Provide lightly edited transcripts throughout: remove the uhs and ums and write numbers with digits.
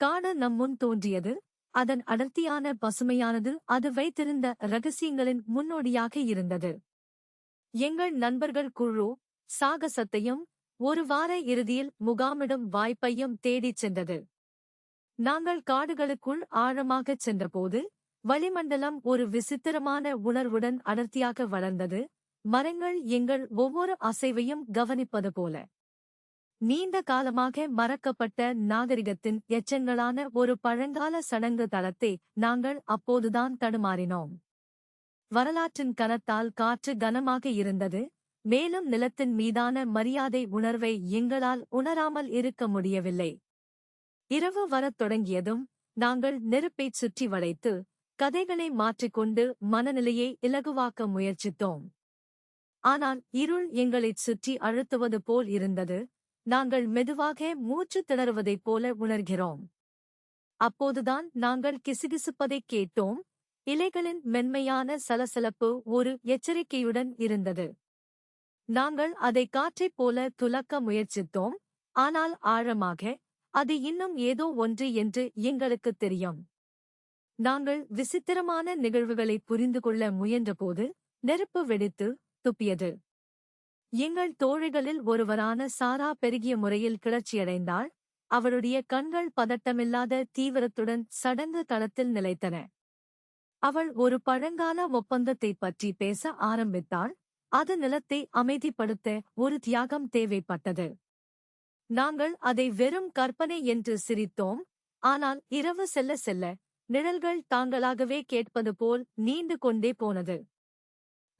காடு நம்முன் தோன்றியது. அதன் அடர்த்தியான பசுமையானது அது வைத்திருந்த இரகசியங்களின் முன்னோடியாக இருந்தது. எங்கள் நண்பர்கள் குழு சாகசத்தையும் ஒரு வார இறுதியில் முகாமிடும் வாய்ப்பையும் தேடிச் சென்றது. நாங்கள் காடுகளுக்குள் ஆழமாகச் சென்றபோது வளிமண்டலம் ஒரு விசித்திரமான உணர்வுடன் அடர்த்தியாக வளர்ந்தது. மரங்கள் எங்கள் ஒவ்வொரு அசைவையும் கவனிப்பது போல. நீண்ட காலமாக மறக்கப்பட்ட நாகரிகத்தின் எச்சங்களான ஒரு பழங்கால சடங்கு தளத்தை நாங்கள் அப்போதுதான் தடுமாறினோம். வரலாற்றின் கனத்தால் காற்று கனமாக இருந்தது. மேலும் நிலத்தின் மீதான மரியாதை உணர்வை எங்களால் உணராமல் இருக்க முடியவில்லை. இரவு வரத் தொடங்கியதும் நாங்கள் நெருப்பைச் சுற்றி வளைத்து கதைகளை மாற்றிக்கொண்டு மனநிலையை இலகுவாக்க முயற்சித்தோம். ஆனால் இருள் எங்களைச் சுற்றி அழுத்துவது போல் இருந்தது. நாங்கள் மெதுவாக மூச்சு திணறுவதைப் போல உணர்கிறோம். அப்போதுதான் நாங்கள் கிசுகிசுப்பதைக் கேட்டோம். இலைகளின் மென்மையான சலசலப்பு ஒரு எச்சரிக்கையுடன் இருந்தது. நாங்கள் அதை காற்றைப் போல துலக்க முயற்சித்தோம். ஆனால் ஆழமாக அது இன்னும் ஏதோ ஒன்று என்று எங்களுக்குத் தெரியும். நாங்கள் விசித்திரமான நிகழ்வுகளை புரிந்து கொள்ள முயன்றபோது நெருப்பு வெடித்து துப்பியது. எங்கள் தோழிகளில் ஒருவரான சாரா பெருகிய முறையில் கிளர்ச்சியடைந்தாள். அவளுடைய கண்கள் பதட்டமில்லாத தீவிரத்துடன் சடங்கு தளத்தில் நிலைத்தன. அவள் ஒரு பழங்கால ஒப்பந்தத்தைப் பற்றி பேச ஆரம்பித்தாள். அது நிலத்தை அமைதிப்படுத்த ஒரு தியாகம் தேவைப்பட்டது. நாங்கள் அதை வெறும் கற்பனை என்று சிரித்தோம். ஆனால் இரவு செல்ல செல்ல நிழல்கள் தாங்களாகவே கேட்பது போல் நீண்டு கொண்டே போனது.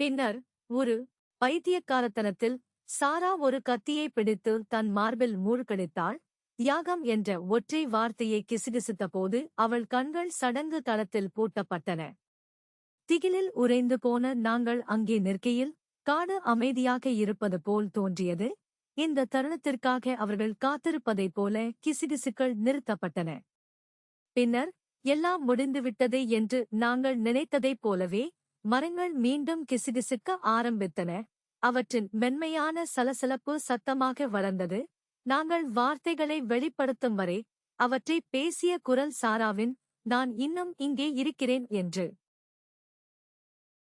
பின்னர் ஒரு பைத்தியக்காரத்தனத்தில் சாரா ஒரு கத்தியை பிடித்து தன் மார்பில் மூழ்கடித்தாள். தியாகம் என்ற ஒற்றை வார்த்தையை கிசுகிசுத்தபோது அவள் கண்கள் சடங்கு தளத்தில் பூட்டப்பட்டன. திகிலில் உறைந்து போன நாங்கள் அங்கே நிற்கையில் காடு அமைதியாக இருப்பது போல் தோன்றியது. இந்த தருணத்திற்காக அவர்கள் காத்திருப்பதைப் போல கிசுகிசுக்கள் நிறுத்தப்பட்டன. பின்னர் எல்லாம் முடிந்துவிட்டது என்று நாங்கள் நினைத்ததைப் போலவே மரங்கள் மீண்டும் கிசுகிசுக்க ஆரம்பித்தன. அவற்றின் மென்மையான சலசலப்பு சத்தமாக வளர்ந்தது. நாங்கள் வார்த்தைகளை வெளிப்படுத்தும் வரை அவற்றை பேசிய குரல் சாராவின் "நான் இன்னும் இங்கே இருக்கிறேன்" என்று.